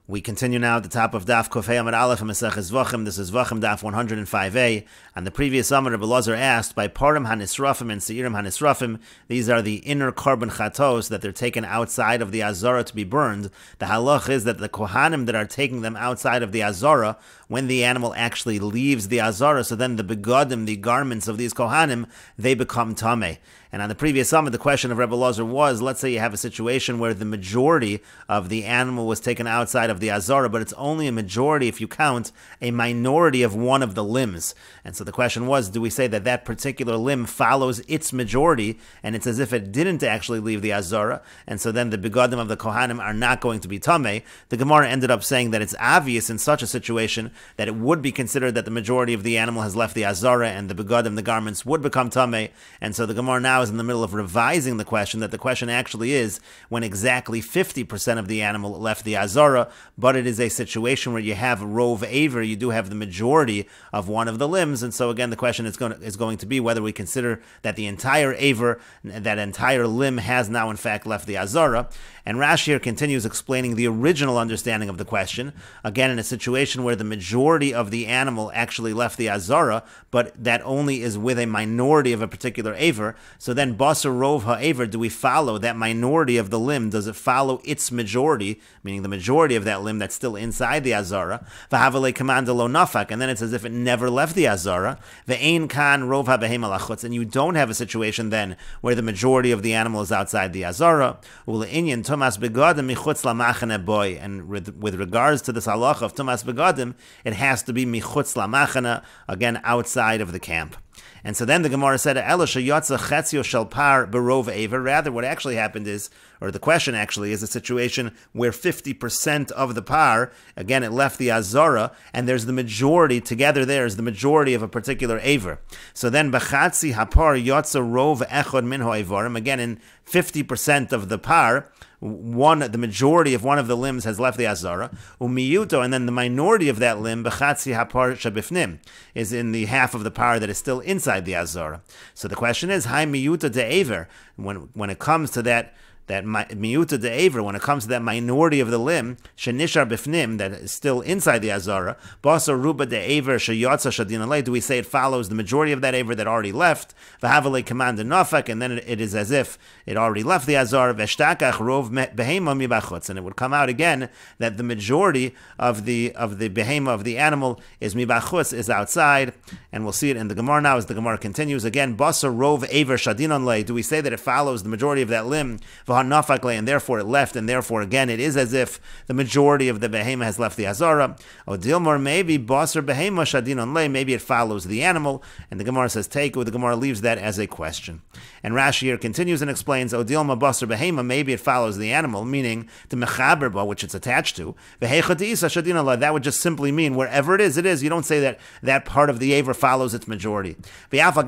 We continue now at the top of Daf 105a Daf and Meseches Zevachim. This is Zevachim Daf 105a. On the previous summer, Rabbi Elazar asked, by Parim Hanisrafim and Seirim Hanisrafim, these are the inner carbon chatos that they're taken outside of the Azara to be burned. The halach is that the Kohanim that are taking them outside of the Azara, when the animal actually leaves the Azara, so then the begadim, the garments of these Kohanim, they become tameh. And on the previous summit, the question of Rebbe Elazar was, let's say you have a situation where the majority of the animal was taken outside of the Azara, but it's only a majority if you count a minority of one of the limbs. And so the question was, do we say that that particular limb follows its majority, and it's as if it didn't actually leave the Azara, and so then the begadim of the Kohanim are not going to be tameh? The Gemara ended up saying that it's obvious in such a situation that it would be considered that the majority of the animal has left the Azara, and the begadim, the garments, would become tameh. And so the Gemara now is in the middle of revising the question, that the question actually is when exactly 50% of the animal left the Azara, but it is a situation where you have rove aver, you do have the majority of one of the limbs, and so again the question is going to be whether we consider that the entire aver, that entire limb, has now in fact left the Azara. And Rashi here continues explaining the original understanding of the question, again in a situation where the majority of the animal actually left the Azara, but that only is with a minority of a particular aver. So then basar rov ha'aver, do we follow that minority of the limb? Does it follow its majority, meaning the majority of that limb that's still inside the Azara? V'havale kamanda lo nafak, and then it's as if it never left the Azara. Ve'ein kan rov ha'behema lachutz, and you don't have a situation then where the majority of the animal is outside the Azara. Ule'inyan tumas begadim michutz lamachane boy, and with regards to this halacha of tumas begadim, it has to be michutz lamachane, again outside of the camp. And so then the Gemara said, Elisha yotza chetzio shel par berov aver. Rather, what actually happened is, or the question actually is, a situation where 50% of the par, again, it left the Azara, and there's the majority, together there's the majority of a particular aver. So then, b'chatzi hapar yotza rov echod min ha'avarim, again, in 50% of the par, the majority of one of the limbs has left the Azara, umiyuto, and then the minority of that limb, b'chatzi hapar shabifnim, is in the half of the par that is still inside the Azara. So the question is, hai miyuto de aver, when it comes to that miyuta de aver, when it comes to that minority of the limb, shenishar bifnim, that is still inside the Azara, basar ruba de aver sheyotza shadin alei, do we say it follows the majority of that aver that already left, v'havale kamanda nafak, and then it is as if it already left the Azara, v'shtakach rov behema mibachutz, and it would come out again that the majority of the behema, of the animal, is mibachutz, is outside, and we'll see it in the Gemara now as the Gemara continues. Again, basar rov aver shadin alei, do we say that it follows the majority of that limb, and therefore it left, and therefore again it is as if the majority of the behema has left the Azara? Or Dilmar, maybe basar behema shadin on lei, maybe it follows the animal, and the Gemara says teiku, the Gemara leaves that as a question. And Rashi here continues and explains, O Dilma basar behema, maybe it follows the animal, meaning the mechaber, which it's attached to, vehechadisa shadin on lei, that would just simply mean wherever it is, you don't say that that part of the aver follows its majority. Now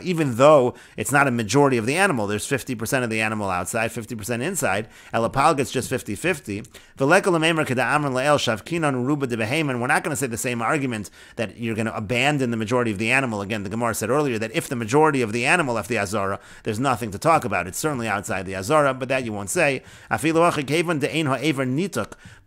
even though it's not a majority of the animal, there's 50% of the animal outside, 50% inside, elapal gets just 50-50. And we're not going to say the same argument that you're going to abandon the majority of the animal. Again, the Gemara said earlier that if the majority of the animal left the Azara, there's nothing to talk about. It's certainly outside the Azara, but that you won't say. But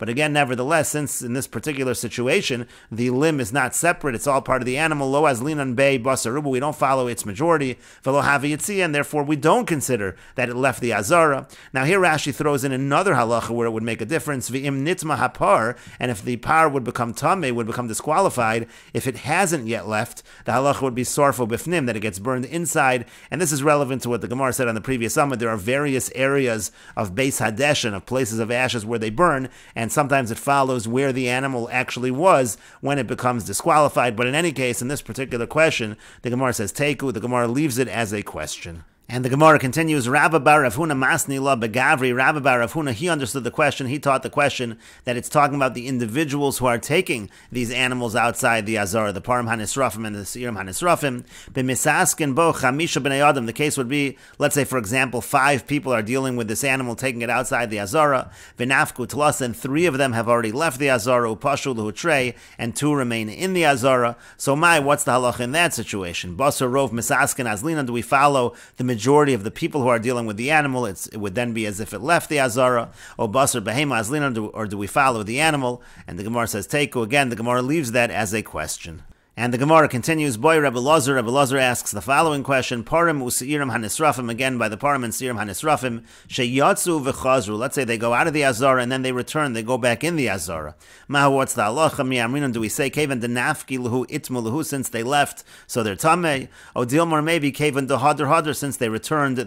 again, nevertheless, since in this particular situation, the limb is not separate, it's all part of the animal, lo as linan bei basarubu, we don't follow its majority, and therefore we don't consider that it left the Azara. Now here Rashi throws in another halacha where it would make a difference, v'im nitma hapar, and if the par would become tameh, would become disqualified, if it hasn't yet left, the halacha would be sorfo bifnim, that it gets burned inside, and this is relevant to what the Gemara said on the previous summit. There are various areas of Beis Hadeshin, of places of ashes where they burn, and sometimes it follows where the animal actually was when it becomes disqualified, but in any case, in this particular question, the Gemara says teiku, the Gemara leaves it as a question. And the Gemara continues, Rabba bar Rav Huna masni la begavri. Rabba bar Rav Huna, he understood the question, he taught the question that it's talking about the individuals who are taking these animals outside the Azara, the Parim Hanisrafim and the Seirim Hanisrafim. B'misaskin bo chamisha b'nei adam. The case would be, let's say for example, 5 people are dealing with this animal, taking it outside the Azara. V'nafku tlas, and 3 of them have already left the Azara, upashu l'hutrei, and 2 remain in the Azara. So what's the halacha in that situation? Basar rov misaskin azlina, do we follow the majority of the people who are dealing with the animal, it would then be as if it left the azara, or basar behema azlina, or do we follow the animal? And the Gemara says teiku. Again, the Gemara leaves that as a question. And the Gemara continues, Boy Rebbe Lazar asks the following question, Parim u'seirim hanisrafim, again by the Parim and Seirim hanisrafim, sheyatzu v'chazru, let's say they go out of the Azara and then they return, they go back in the Azara. Mahu, what's the halacha? Mi'amrinan, do we say, Kevan denafki luhu itmu luhu, since they left, so they're tamei? O dilmar, maybe, Kevan hadar, since they returned.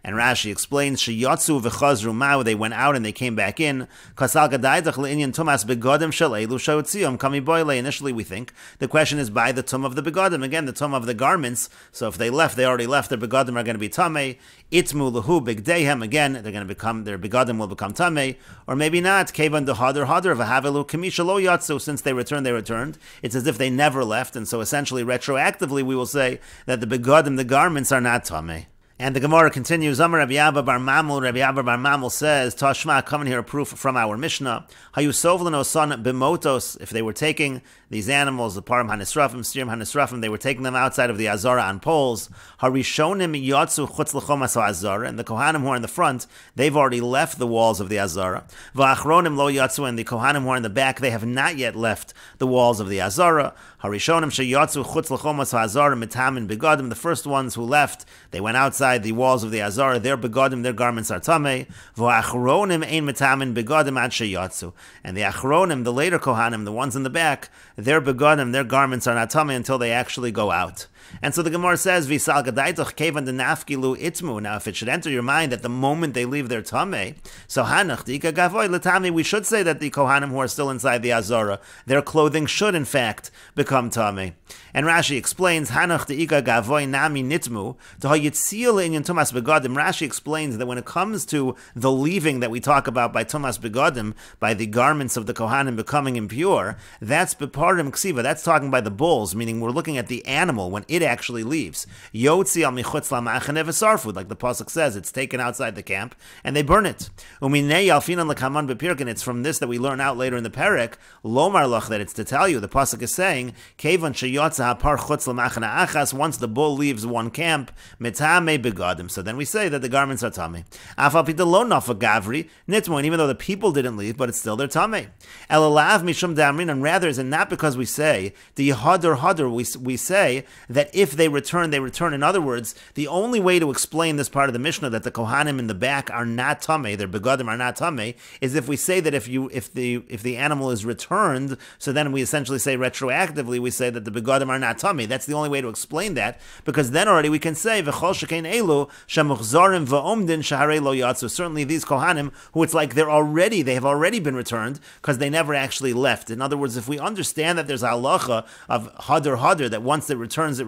And Rashi explains, sheyatzu v'chazru mahu, they went out and they came back in. Kasal gadaydach le'inyan tumas begodim shel elu sha'otziom kami boile. Initially we think the question is by the tum of the begodim. Again, the tum of the garments. So if they already left, their begodim are going to be tamei. Itmu lahu bigdehem. Again, they're going to become, their begodim will become tamei. Or maybe not. Kevan hadar v'havelu kamisha lo yatzu. Since they returned. It's as if they never left. And so essentially, retroactively, we will say that the begodim, the garments, are not tamei. And the Gemara continues, Amar Rabbi Abba bar Mamul says, Tashma, come and hear a proof from our Mishnah. Hayu sovlano son bimotos, if they were taking these animals, the parim hanisrafim, stirim hanisrafim, they were taking them outside of the Azara on poles. Harishonim yatsu chutz l'chomas ha'azara, and the Kohanim who are in the front, they've already left the walls of the Azara. Va'achronim lo yatsu, and the Kohanim who are in the back, they have not yet left the walls of the Azara. Harishonim sheyatsu chutz l'chomas ha'azara mitamin begadim, the first ones who left, they went outside the walls of the Azara, their begadim, their garments are tamei. Va'achronim ein mitamin begadim ad sheyatsu, and the achronim, the later Kohanim, the ones in the back, their begadim, their garments are not tamei until they actually go out. And so the Gemara says, Visal gadaitach kevan denafkilu itmu. Now, if it should enter your mind that the moment they leave their tamei, so hanach dika gavoy letami, we should say that the Kohanim who are still inside the Azara, their clothing should in fact become tamei. And Rashi explains, hanach dika gavoy nami nitmu to hayitzil inyan tumas begadim. Rashi explains that when it comes to the leaving that we talk about by tumas begadim, by the garments of the Kohanim becoming impure, that's beparim ksiva. That's talking by the bulls, meaning we're looking at the animal when it actually leaves. Yotzi al michutz lamachane v'sarfud, like the pasuk says, it's taken outside the camp and they burn it. Uminei alfinan lekaman bepirkin. It's from this that we learn out later in the perek. Lomar lach, that it's to tell you. The pasuk is saying, kevan sheyotza hapar chutz lamachane achas. Once the bull leaves one camp, mitame begadim. So then we say that the garments are tamei. Afal pita lo nafa gavri nitmo. And even though the people didn't leave, but it's still their tamei. Elalav mishum damrin. And rather, is it not because we say the hadar, we say that if they return, they return. In other words, the only way to explain this part of the Mishnah that the Kohanim in the back are not tamei, their begadim are not tamei, is if we say that if the animal is returned, so then we essentially say retroactively, we say that the begadim are not tamei. That's the only way to explain that, because then already we can say v'chol shekein elu shemuchzarim v'omdin shaharei lo yatzu. Certainly these Kohanim, who it's like they have already been returned because they never actually left. In other words, if we understand that there's a halacha of hadar, that once it returns,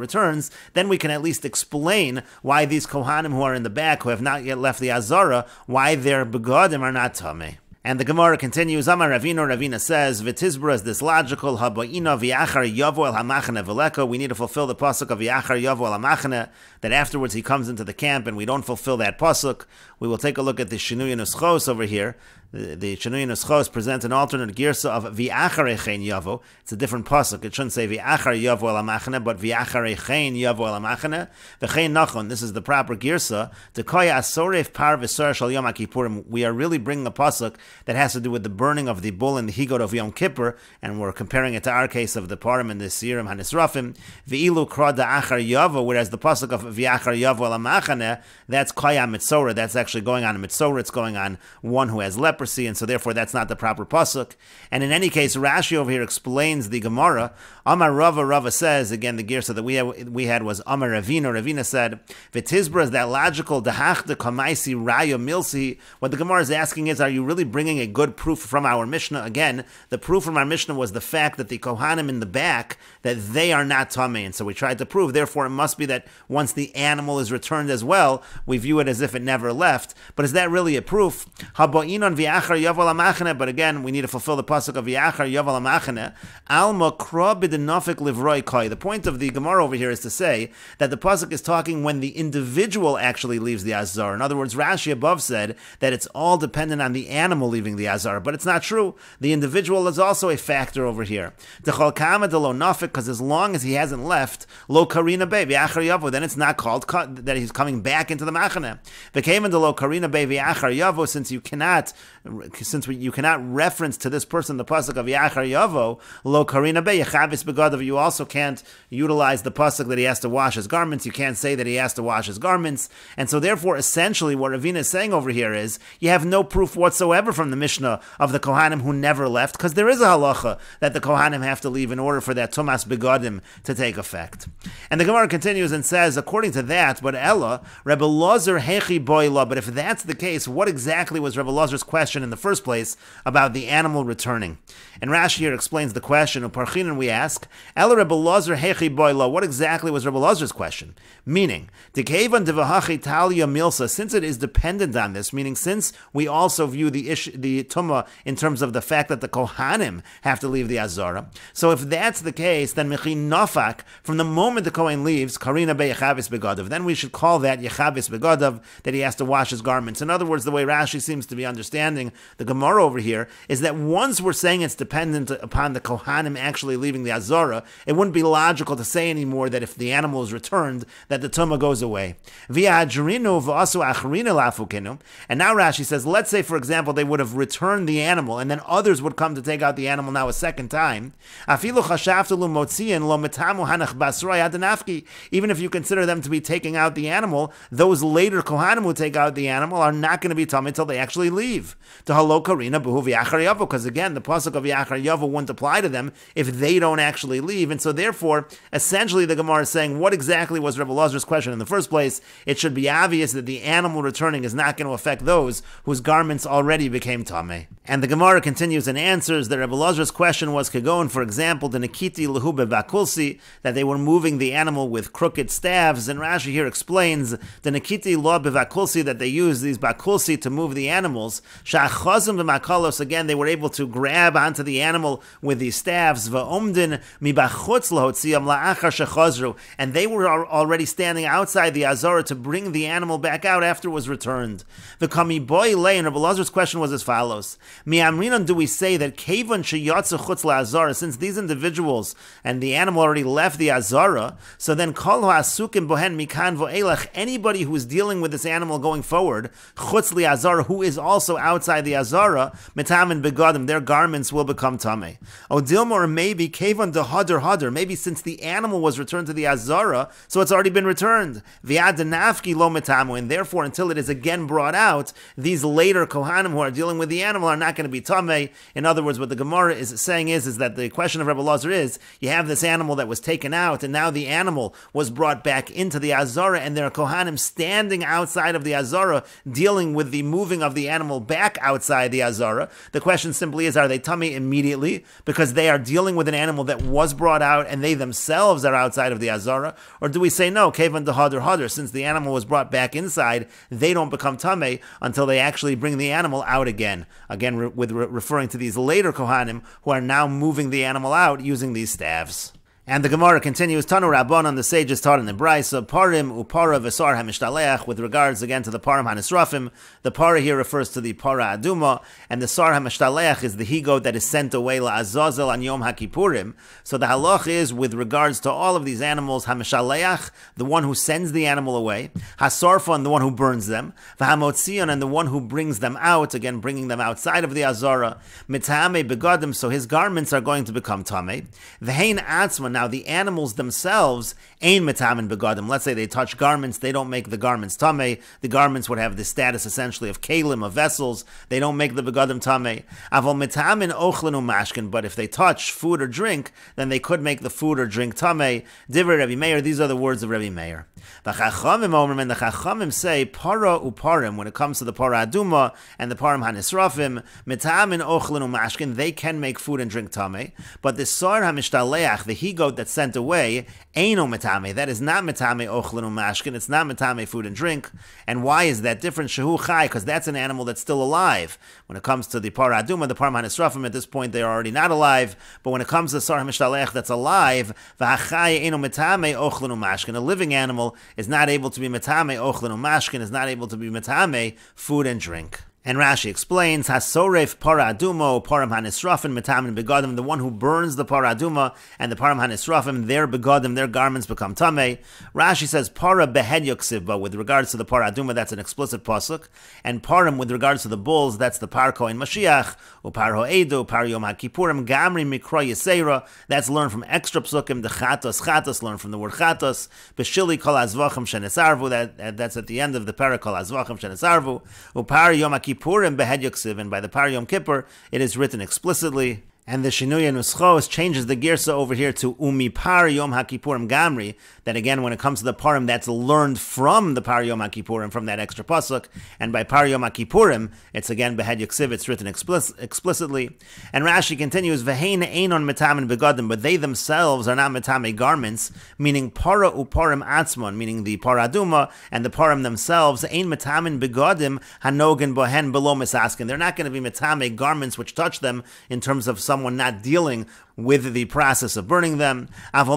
then we can at least explain why these Kohanim who are in the back, who have not yet left the Azara, why their begadim are not tamei. And the Gemara continues, Amar Ravina says, V'tizbra is this logical, Habo'ina v'yachar yavo el hamachane v'leko. We need to fulfill the pasuk of v'yachar yavo el hamachane, that afterwards he comes into the camp and we don't fulfill that pasuk. We will take a look at the Shinui Nuschos over here. The Shinui Nuschos presents an alternate girsa of v'yachar echein yavo. It's a different pasuk. It shouldn't say v'yachar yavo el hamachane, but v'yachar echein yavo el hamachane. V'chein nachon, this is the proper girsa. Tekoya asoref par v'sor shal yom HaKippurim. We are really bringing a pasuk that has to do with the burning of the bull and the higot of Yom Kippur, and we're comparing it to our case of the parim and the sirim hanisrafim. V'ilu kra da'achar yavo, whereas the pasuk of v'yachar yavo el hamachane, that's koya mitzora. That's actually going on a mitzora. It's going on one who has leprosy, and so therefore that's not the proper pasuk. And in any case, Rashi over here explains the Gemara. Amar Rava says, again, the girsa that we had was Amar Ravina. Ravina said, V'tizbra is that logical dahachta kamaisi raya milsi. What the Gemara is asking is, are you really bringing a good proof from our Mishnah? Again, the proof from our Mishnah was the fact that the Kohanim in the back, that they are not tamei, and so we tried to prove, therefore it must be that once the animal is returned as well, we view it as if it never left. But is that really a proof? Habo'inon v'yachar yaval amachane, but again, we need to fulfill the pasuk of v'yachar yaval amachane. Alma kra b'denafik livroi koi. The point of the Gemara over here is to say that the pasuk is talking when the individual actually leaves the azar. In other words, Rashi above said that it's all dependent on the animal leaving the azar, but it's not true. The individual is also a factor over here. Dechol kama de lo nafik, because as long as he hasn't left, lo karina be v'yachar yavo, then it's not called that he's coming back into the machane. V'kemen de lo karina be v'yachar yavo, since you cannot reference to this person the pasuk of v'yachar yavo, lo karina be yechavis begadav. You also can't utilize the pasuk that he has to wash his garments. You can't say that he has to wash his garments, and so therefore, essentially, what Ravina is saying over here is you have no proof whatsoever from the Mishnah of the Kohanim who never left, because there is a halacha that the Kohanim have to leave in order for that tumas begadim to take effect. And the Gemara continues and says, according to that, but Ella, Rebbe Lozer hechi boila. But if that's the case, what exactly was Rebbe Lozer's question in the first place about the animal returning? And Rashi here explains the question. Uparchinan, we ask, Ella Rebbe Lozer hechi boila. What exactly was Rebbe Lozer's question? Meaning, Dekevan devahachi talia milsa. Since it is dependent on this, meaning since we also view the tumah in terms of the fact that the Kohanim have to leave the azara. So if that's the case, then mechin nafak, from the moment the Kohen leaves, karina be yechavis begadav, then we should call that yechavis begadav, that he has to wash his garments. In other words, the way Rashi seems to be understanding the Gemara over here is that once we're saying it's dependent upon the Kohanim actually leaving the azara, it wouldn't be logical to say anymore that if the animal is returned, that the tumah goes away. And now Rashi says, let's say, for example, they would have returned the animal, and then others would come to take out the animal now a second time. Even if you consider them to be taking out the animal, those later Kohanim who take out the animal are not going to be tummy until they actually leave. Because again, the pasuk of Yachar Yavo wouldn't apply to them if they don't actually leave. And so therefore, essentially the Gemara is saying, what exactly was Rebbe Lozer's question in the first place? It should be obvious that the animal returning is not going to affect those whose garments already became tamei. And the Gemara continues and answers that Rebbe Lozer's question was Kagon, for example, the Nikiti Lehube Bakulsi, that they were moving the animal with crooked staves. And Rashi here explains the Nikiti Lo Bevakulsi, that they use these Bakulsi to move the animals. Shachazim B'makalos, again, they were able to grab onto the animal with these staves. Va'omdin Mibachutz Lahotziam La'achar Shechazru, and they were already standing outside the Azara to bring the animal back out after it was returned. The Kami Boy Lay, and Rebbe Lozer's question was as follows: Mi'amrinan, do we say that Kevan Sheyatzu Chutz LaAzara, since these individuals and the animal already left the Azara, so then Kol Ha'asukim Bohen Mikan Vo'elach, anybody who is dealing with this animal going forward, Chutz LaAzara, who is also outside the Azara, Metam and Begadim, their garments will become Tameh. O Dilmor, maybe Kevan Dehadar Hadar, maybe since the animal was returned to the Azara, so it's already been returned. V'ad Nafki Lo Metamu, and therefore until it is again brought out, these later Kohanim who are dealing with the animal are not going to be Tameh. In other words, what the Gemara is saying is that the question of Rebbe Lozer is, you have this animal that was taken out, and now the animal was brought back into the Azara, and there are Kohanim standing outside of the Azara, dealing with the moving of the animal back outside the Azara. The question simply is, are they Tameh immediately, because they are dealing with an animal that was brought out, and they themselves are outside of the Azara? Or do we say, no, Kevan Dehadar Hadar, since the animal was brought back inside, they don't become Tameh until they actually bring the animal out again. Again, referring to these later Kohanim who are now moving the animal out using these staves. And the Gemara continues, Tanu Rabbanon, the sages taught in the Braisa, Parim upara v'sar hamishtalech, with regards again to the Parim hanisrafim. The Para here refers to the Para Aduma, and the Sar hamishtalech is the he-goat that is sent away la'azazel on Yom HaKippurim. So the halach is, with regards to all of these animals, hamishtalech, the one who sends the animal away, hasarfon, the one who burns them, v'hamotzion, and the one who brings them out, again bringing them outside of the Azara, mitame begadim, so his garments are going to become tameh. V'hein atzman, now the animals themselves, ein metamin begadim. Let's say they touch garments, they don't make the garments tameh. The garments would have the status essentially of kalim, of vessels. They don't make the begadim tameh. Avol metamin ochlenu mashkin. But if they touch food or drink, then they could make the food or drink tameh. Divrei Rabbi Meir. These are the words of Rabbi Meir. The Chachamim omrim, and the Chachamim say para uparim, when it comes to the para aduma and the parim hanisrafim, metamin ochlenu mashkin, they can make food and drink tameh. But the sar hamishtalech, the he-goat goat that's sent away, eino metame, that is not metame ochlin umashkin, it's not metame food and drink. And why is that different? Shehu chai, because that's an animal that's still alive. When it comes to the para aduma, the param hanisrafim, at this point they are already not alive. But when it comes to sar hamishtalech that's alive, v'achai eino metame ochlin umashkin, a living animal is not able to be metame ochlin umashkin, is not able to be metame food and drink. And Rashi explains, Hasoref para adumo, param hanisrafim, metamin begadim, the one who burns the para aduma and the param hanisrafim, their begadim, their garments become tameh. Rashi says, para behed yoksiv, but with regards to the para aduma, that's an explicit pasuk, and param with regards to the bulls, that's the parko in Mashiach, uparho edo, par yom hakipurim, gamri mikra yisera, that's learned from extra psukim, the chatos, learned from the word chatos, beshili kol azvachim shenesarvu, that's at the end of the para kol azvachim shenesarvu, upar yom hakipurim, Purim behed yoksiv, and by the Par Yom Kippur, it is written explicitly. And the Shinuya Nuschos changes the girsa over here to Umi Par Yom HaKippurim Gamri, that again, when it comes to the Purim, that's learned from the Par Yom HaKippurim, from that extra pasuk. And by Par Yom HaKippurim, it's again Behed Yoksiv, it's written explicitly. And Rashi continues, Vehein Einon Metamin Begadim, but they themselves are not Metame garments, meaning Para Uparim Atzmon, meaning the Paraduma and the Parim themselves, Ein Metamin Begadim Hanogen Bohen Below Misaskin. They're not going to be Metame garments which touch them in terms of someone not dealing with the process of burning them. But they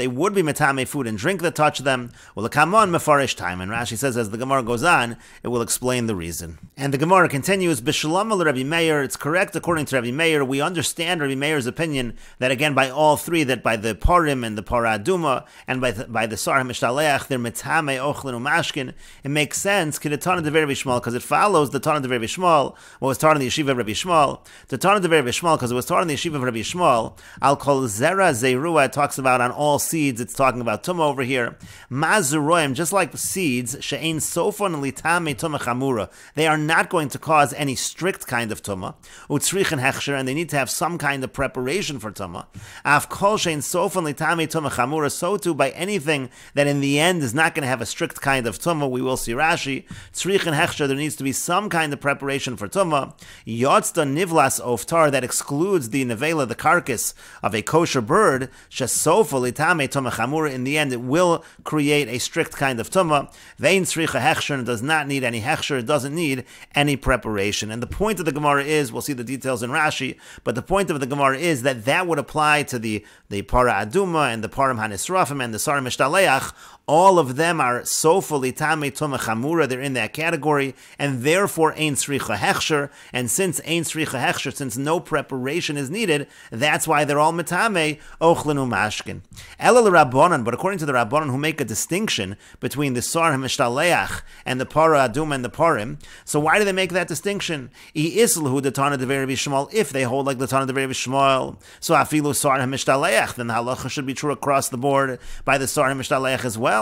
would be metame food and drink that touch them. Well, come on, mefarish time. And Rashi says, as the Gemara goes on, it will explain the reason. And the Gemara continues, B'shalom al Rabbi Meir, it's correct according to Rabbi Meir. We understand Rabbi Meir's opinion that again by all three, that by the Parim and the Paraduma and by the Sar HaMishtaleach, they're metame ochlin umashkin. It makes sense, K'detana Dever Rabbi Shmuel, because it follows the Tana Dever Rabbi Shmuel, what was taught in the Yeshiva of Rabbi Shmuel. The Tana Dever Rabbi Shmuel, because it was taught in the Yeshiva of Rabbi Shmuel, Al Kol Zera Zeirua, it talks about on all seeds, it's talking about Tumah over here. Mazuroim, just like the seeds, She'ein Sofon Litame Tumah Chamura, they are not going to cause any strict kind of Tumah. Utzrichen Hechsher, and they need to have some kind of preparation for Tumah. Af Kol She'ein Sofon Litame Tumah Chamura, so too by anything that in the end is not going to have a strict kind of Tumah, we will see Rashi. Tzrichen Hechsher, there needs to be some kind of preparation for Tumah. Yotzda Nivlas Oftar, that excludes the nevela, the carcass of a kosher bird, shesofa litame tumah chamura, in the end it will create a strict kind of tumah. Vein tzricha hechsher, it does not need any hechsher, it doesn't need any preparation. And the point of the Gemara is, we'll see the details in Rashi, but the point of the Gemara is that would apply to the para aduma and the param hanisrafim and the sar mishtaleach. All of them are sofa litame tumah chamura, they're in that category, and therefore ein tzricha hechsher, and since ein tzricha hechsher, since no preparation is needed, that's why they're all metame ochlin umashkin. Ela l'Rabbanan, but according to the Rabbanan who make a distinction between the sar hamishtalech and the para aduma and the parim, so why do they make that distinction? I islahu the Tana Dever Rabbi Shmuel, if they hold like the Tana Dever Rabbi Shmuel, so afilu sar hamishtalech, then the halacha should be true across the board by the sar hamishtalech as well.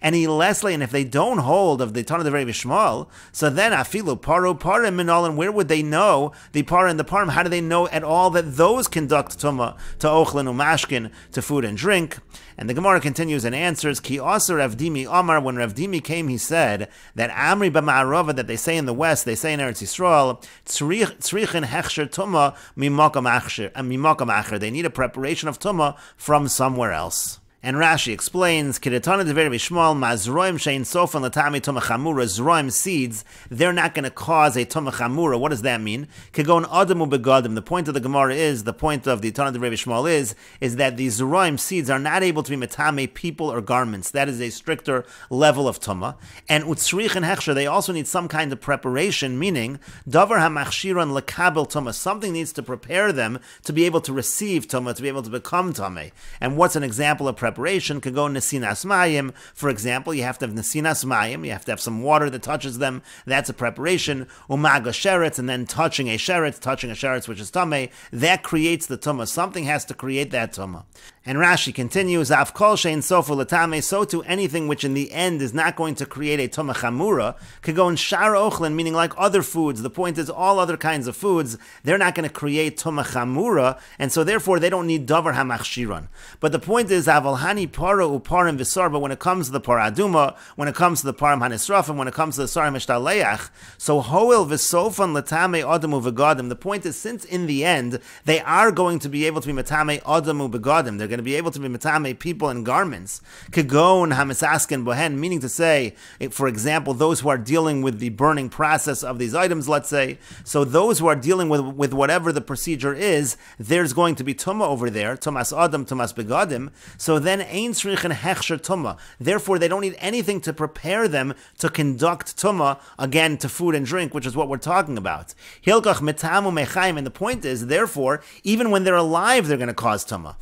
And Leslie, and if they don't hold of the Tana Dever Rabbi Shmuel, so then afilu paru parim minol, where would they know the para and the parim? How do they know at all that those conduct tumah to ochlin umashkin, to food and drink? And the Gemara continues and answers, Ki Aser Rav Dimi Amar, when Rav Dimi came, he said that Amri b'ma'arava, that they say in the West, they say in Eretz Yisrael, tzrichin hechsher tumah mimakam acher. They need a preparation of tumah from somewhere else. And Rashi explains, Kidatana Dever Rabbi Shmuel, Mazroim Shein Sofan Latami Tumah Chamura, Zroim seeds, they're not going to cause a Tumah Chamura. What does that mean? Kagon Adamu Begadim. The point of the Gemara is, the point of the Tana Dever Rabbi Shmuel is that the Zroim seeds are not able to be metame people or garments. That is a stricter level of Tumah. And Utzrich and Hechsher, they also need some kind of preparation, meaning Davar HaMachshiran Lekabel Tumah. Something needs to prepare them to be able to receive Tumah, to be able to become Tameh. And what's an example of preparation? Could go nesinas mayim. For example, you have to have nesinas mayim. You have to have some water that touches them. That's a preparation. Umaga sheretz, and then touching a sheretz which is tameh, that creates the tumah. Something has to create that tumah. And Rashi continues, Av kol shein sofu l'tamei, so to anything which in the end is not going to create a tumah chamura, could go in shar ochlin, meaning like other foods. The point is, all other kinds of foods, they're not going to create tumah chamura, and so therefore they don't need davar hamachshiron. But the point is, aval hani para uparim v'sar, but when it comes to the par aduma, when it comes to the parim hanisrafim, when it comes to the sar mishtaleach, so hoil v'sofan l'tamei adamu v'gadim. The point is, since in the end they are going to be able to be metamei adamu v'gadim, they're going to be able to be metamei people and garments. Kegon hamisaskin bohen, meaning to say, for example, those who are dealing with the burning process of these items, let's say, so those who are dealing with whatever the procedure is, there's going to be tumah over there, tumas adam, tumas begadim. So then ein tzrichen hechsher tumah. Therefore, they don't need anything to prepare them to conduct tumah again to food and drink, which is what we're talking about. Hilkach metamu mechaim, and the point is, therefore, even when they're alive, they're going to cause tumah.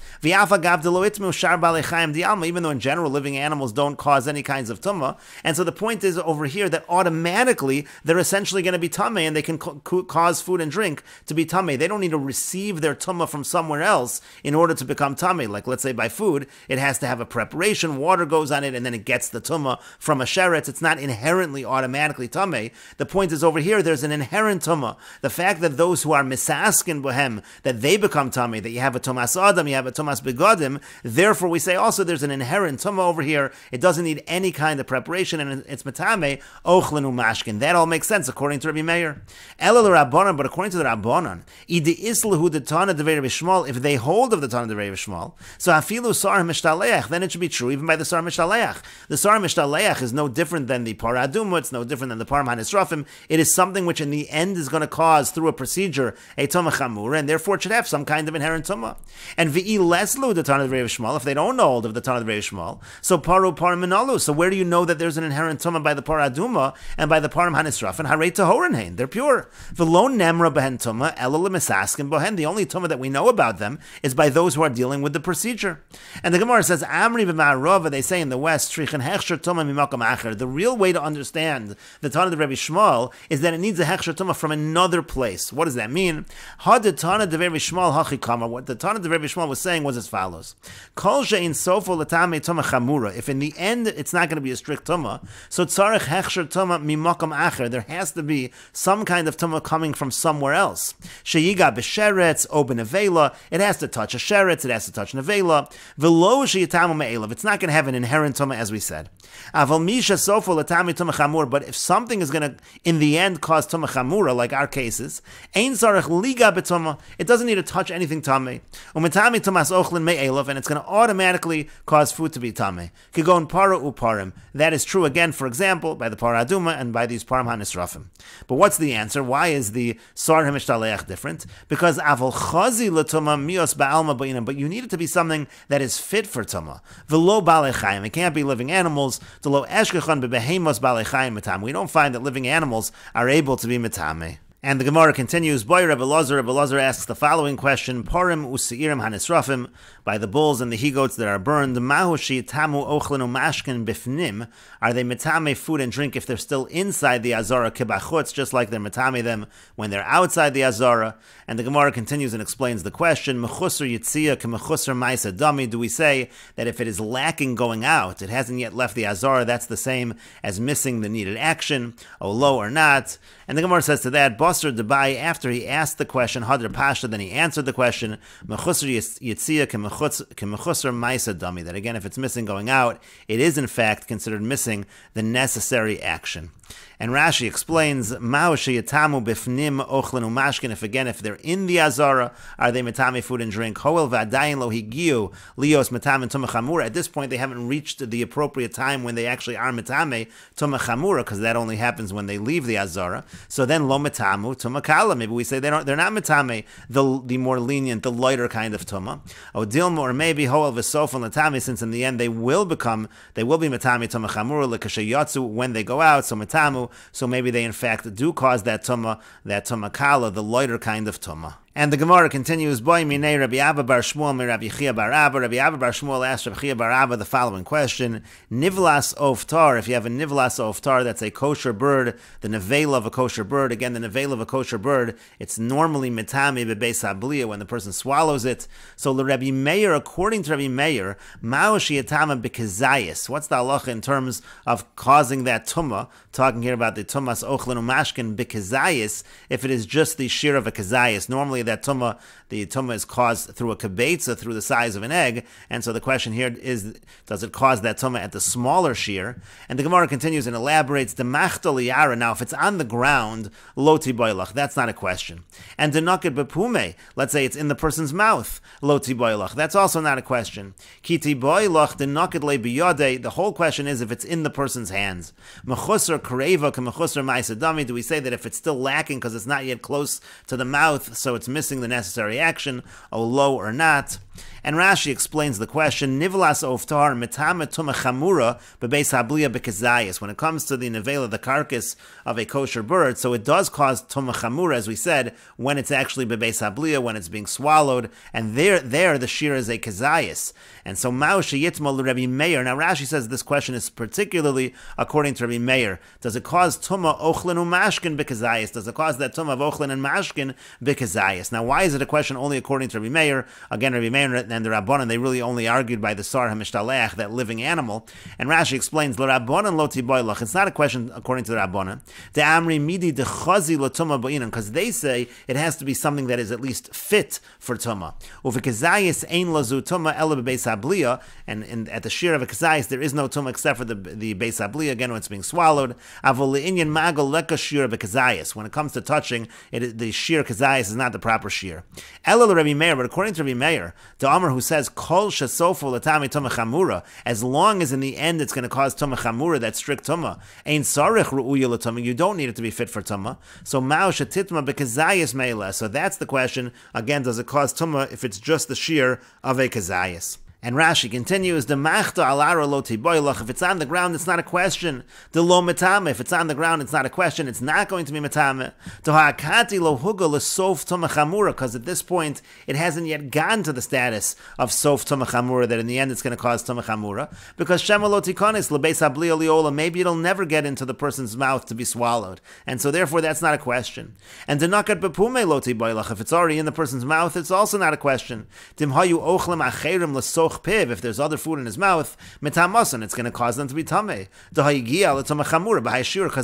Even though in general living animals don't cause any kinds of tumah, and so the point is over here that automatically they're essentially going to be tamei, and they can cause food and drink to be tamei. They don't need to receive their tumah from somewhere else in order to become tamei. Like let's say by food, it has to have a preparation, water goes on it, and then it gets the tumah from a sheretz. It's not inherently automatically tamei. The point is over here there's an inherent tumah. The fact that those who are misaskin bohem, that they become tamei, that you have a tumas adam, you have a tumas begadim, therefore we say also there's an inherent tumah over here. It doesn't need any kind of preparation, and it's metame ochlin umashkin. That all makes sense according to Rabbi Meir. Elul Rabbanan, but according to the Rabbanan, idi islahu the Tana Devei Rabbi Shmuel, if they hold of the Tana Devei Rabbi Shmuel, so hafilu sar mishtaleach, then it should be true even by the sar mishtaleach. The sar mishtaleach is no different than the par aduma. It's no different than the par hanisrafim. It is something which in the end is going to cause through a procedure a tumah chamura, and therefore it should have some kind of inherent tumah. And v'i leslu the Tana Devei Rabbi Shmuel, if they don't hold of the Tana Devei Shmuel, so paru par minalu. So where do you know that there's an inherent tumah by the par aduma and by the parim hanisrafim? Harei tahorin, they're pure. V'lo nemra behen tumah elul misaskin bohen. The only tumah that we know about them is by those who are dealing with the procedure. And the Gemara says, Amri b'ma'arava, they say in the West, shrichen hechsher tumah mimakam acher. The real way to understand the Tana of Rabbi Shmuel is that it needs a hechsher tumah from another place. What does that mean? Had the Tana of Rabbi Shmuel hachikama. What the Tana of Rabbi Shmuel was saying was as follows: Kol she'in sofo l'tamei tumah chamura. If in the end it's not going to be a strict tumah, so tzarech hechsher tumah mimakam acher. There has to be some kind of tumah coming from somewhere else. Sheyiga b'sheretz o b'nevela. It has to touch a sheretz. It has to touch nevela. V'lo sheyitamu me'elav. It's not going to have an inherent tumah, as we said. Aval misha sofo l'tamei tumah chamura. But if something is going to, in the end, cause tumah chamura, like our cases, ein tzarech liga b'tumah. It doesn't need to touch anything tamei. U'metami tumas ochlin me'elav, and it's going to automatically cause food to be tamei. Kigon para uparim. That is true again, for example, by the par aduma and by these parim hanisrafim. But what's the answer? Why is the sar hamishtaleach different? Because aval chazi l'tumah mios ba'alma ba'inam. But you need it to be something that is fit for tumah. V'lo ba'alei chayim. It can't be living animals. D'lo eshkechon bebehemos ba'alei chayim metam. We don't find that living animals are able to be metame. And the Gemara continues, Boy Rebbe Lazar asks the following question, Parim u'seirim hanisrafim, by the bulls and the he-goats that are burned, Mahu she'itamu ochlinu mashkin bifnim, are they metame food and drink if they're still inside the Azara kibachutz, just like they're metame them when they're outside the Azara? And the Gemara continues and explains the question, Mechusar yitzia k'mechusar ma'isa dami, do we say that if it is lacking going out, it hasn't yet left the Azara, that's the same as missing the needed action, lo or not? And the Gemara says to that, Basar Debai, after he asked the question, Hadr Pasha, then he answered the question, Mechusar yitzia k'mechusar ma'isa dami, that again, if it's missing going out, it is in fact considered missing the necessary action. And Rashi explains, Ma'u sheyatamu bifnim ochlin umashkin, if they're in the Azara, are they metame food and drink? Hoel v'adayin lo higiu lios metame tumah chamura. At this point, they haven't reached the appropriate time when they actually are metame tumah chamura, because that only happens when they leave the Azara. So then lo metamu tumah kala. Maybe we say they're not metame the more lenient, the lighter kind of tumah. O dilma, or maybe hoel v'sofon latame, since in the end they will be metame tumah chamura l'kashayatsu when they go out. So metamu. So maybe they in fact do cause that tumah kala, the lighter kind of tumah. And the Gemara continues, Boy minei Rabbi Abba bar Shmuel mi Rabbi Chia bar Abba. Rabbi Abba bar Shmuel asked Rabbi Chia bar Abba the following question: Nivlas oftar. If you have a nivlas oftar, that's a kosher bird, the nevela of a kosher bird. Again, the nevela of a kosher bird, it's normally mitami bebeis habliya when the person swallows it. So the Rabbi Meir, according to Rabbi Meir, mao sheyatama bekazayis. What's the halacha in terms of causing that tumah? Talking here about the tumas ochlin umashkin bekazayis. If it is just the shear of a kazayis, normally that tumah, the tumah is caused through a kibetza, through the size of an egg, and so the question here is, does it cause that tumah at the smaller shear? And the Gemara continues and elaborates, the machtal yara. Now, if it's on the ground, loti boilach, that's not a question. And denaked bepume, let's say it's in the person's mouth, loti boilach, that's also not a question. Kiti boilach denaked le biyade. The whole question is if it's in the person's hands. Mechusar kareva k'mechusar ma'asadami. Do we say that if it's still lacking because it's not yet close to the mouth, so it's missing the necessary action, low or not? And Rashi explains the question, Nivlas oftar metame tumah chamura bebeis habliya bekazayis. When it comes to the nevela, the carcass of a kosher bird, so it does cause tumah chamura, as we said, when it's actually bebeis habliya, when it's being swallowed, and there the shear is a kazayis. And so mao sheyitmal Rabbi Meir. Now Rashi says this question is particularly according to Rabbi Meir. Does it cause tumah ochlin umashkin bekazayis? Does it cause that tumah of ochlin and mashkin bekazayis? Now why is it a question only according to Rabbi Meir? Again, Rabbi Meir and the Rabbanan, they really only argued by the Sar HaMishtalech, that living animal. And Rashi explains, the Rabbanan lo tiboilach. It's not a question according to the Rabbanan. The Amri midi de chazi lo tumah bo'inan, because they say it has to be something that is at least fit for tumah. Uvikazayis ein lazu tumah ela bebeis habliya, and at the shear of a kazayis there is no tumah except for the beis habliya, again when it's being swallowed. Avol le'inyan magal leka shear of a kazayis. When it comes to touching, the shear kazayis is not the proper shear. Ela Rabbi Meir, but according to Rabbi Meir, the Amr who says kol shasofo latami tumah chamura, as long as in the end it's going to cause tumah chamura, that strict tumah, ein sarich ru'uya l'tumah, you don't need it to be fit for tumah. So mao shetitma bekazayis meila. So that's the question. Again, does it cause tumah if it's just the shear of a kazayis? And Rashi continues, the machta alara lo tiboilach. If it's on the ground, it's not a question. The lo metame. If it's on the ground, it's not a question. It's not going to be metame. To ha'akati lo huga l'sof tumah chamura, because at this point it hasn't yet gotten to the status of sof tumah chamura, that in the end it's going to cause tumah chamura. Because shema lo tikonis lebeis habliya liola. Maybe it'll never get into the person's mouth to be swallowed, and so therefore that's not a question. And denakat bepume lo tiboilach. If it's already in the person's mouth, it's also not a question. Timhayu ochlem acherim l'soch piv, if there's other food in his mouth, mitamasan, it's going to cause them to be tameh. Because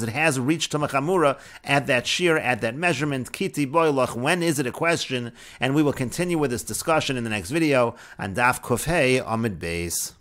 it has reached tumah chamura at that shear, at that measurement. Kiti boilach, when is it a question? And we will continue with this discussion in the next video on Daf 105a Amid Beis.